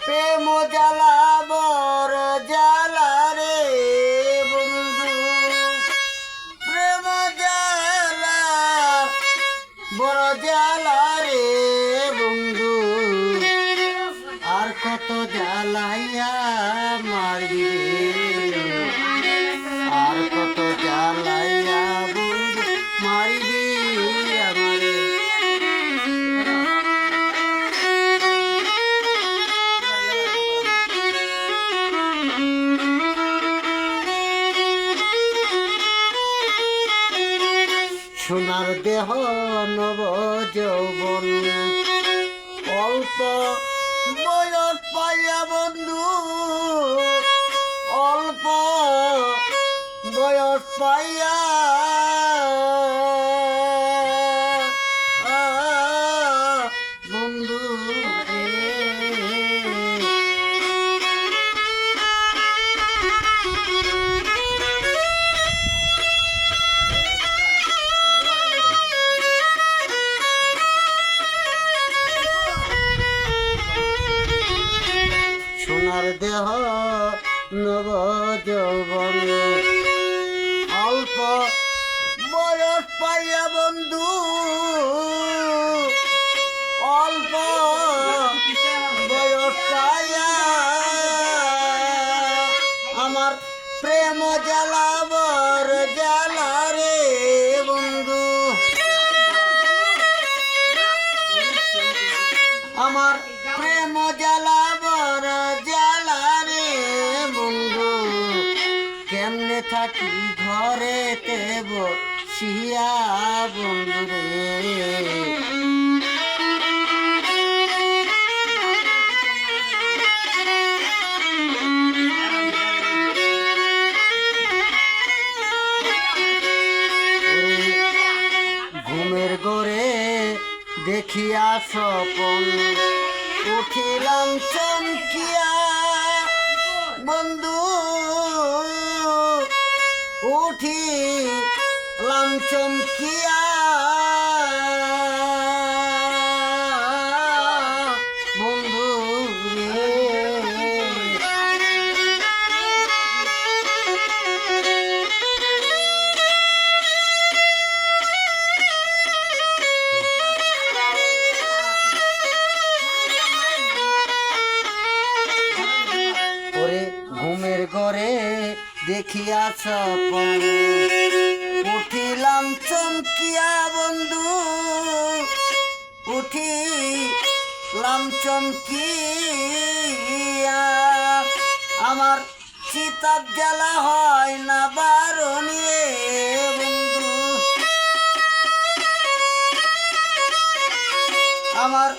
প্রেম জ্বালা বর জ্বালা রে বন্ধু, প্রেম জ্বালা বড় জ্বালা রে বন্ধু, আর কত জ্বালাইয়া মারবি রে, আর কত জ্বালাইয়া বন্ধু মারবি আমারে। সোনার দেহ নব যৌবন, অল্প বয়স পাইয়া বন্ধু, অল্প বয়স পাইয়া বন্ধু রে। সোনার দেহ নব যৌবন, অল্প বয়স পাইয়া বন্ধু, অল্প বয়স পাইয়া আমার প্রেম জ্বালা বর জ্বালা রে বন্ধু, আমার প্রেম জ্বালা বর জ্বালা রে বন্ধু, কেমনে থাকি ঘরে তেব শিয়া বন্ধু রে। ঘুমের ঘরে দেখিয়া স্বপন, উঠিলাম চমকিয়া বন্ধু, উঠিলাম চমকিয়া বন্ধু রে। ওরে ঘুমের ঘরে দেখিয়া স্বপন, উঠিলাম চমকিয়া বন্ধু, উঠিলাম চমকিয়া, আমার চিতার জ্বালা হয় না বারণ রে বন্ধু, আমার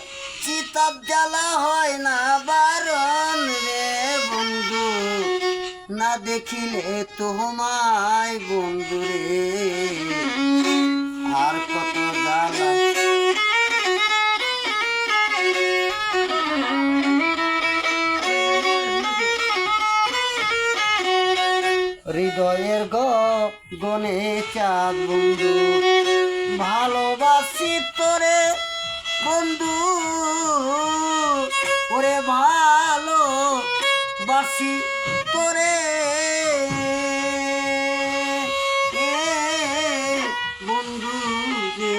চিতার জ্বালা হয় না বারণ রে বন্ধু, না দেখিলে তোমায় বন্ধু রে, আর কত জ্বালা। হৃদয়ের গনে চাঁদ বন্ধু, ভালোবাসি তোরে বন্ধু, ওরে ভালোবাসি তোরে বন্ধু রে।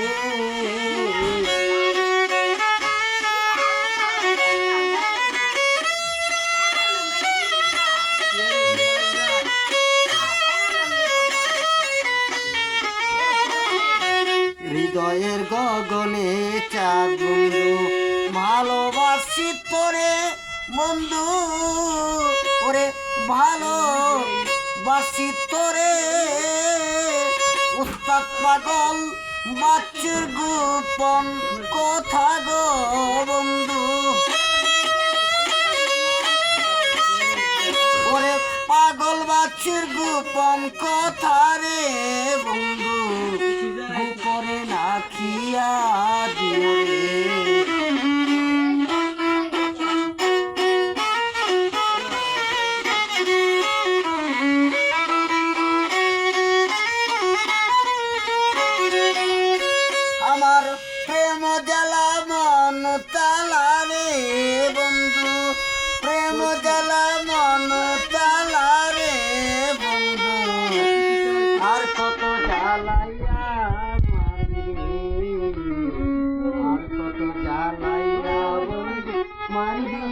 হৃদয়ের গগনে চাঁদ বন্ধু, ভালোবাসি তোরে বন্ধু, ওরে ভালোবাসি তোরে। উস্তাদ পাগল বাচ্চুর গোপন কথা গো বন্ধু, ওরে পাগল বাচ্চুর গোপন কথা রে বন্ধু, গোপনে রাখিয়া দিও রে। আমার প্রেম জ্বালা তালা রে বন্ধু, প্রেম জ্বালা মন তালা রে বন্ধু, আর কত জ্বালাইয়া মারবি রে, আর কত জ্বালাইয়া বন্ধু মারবি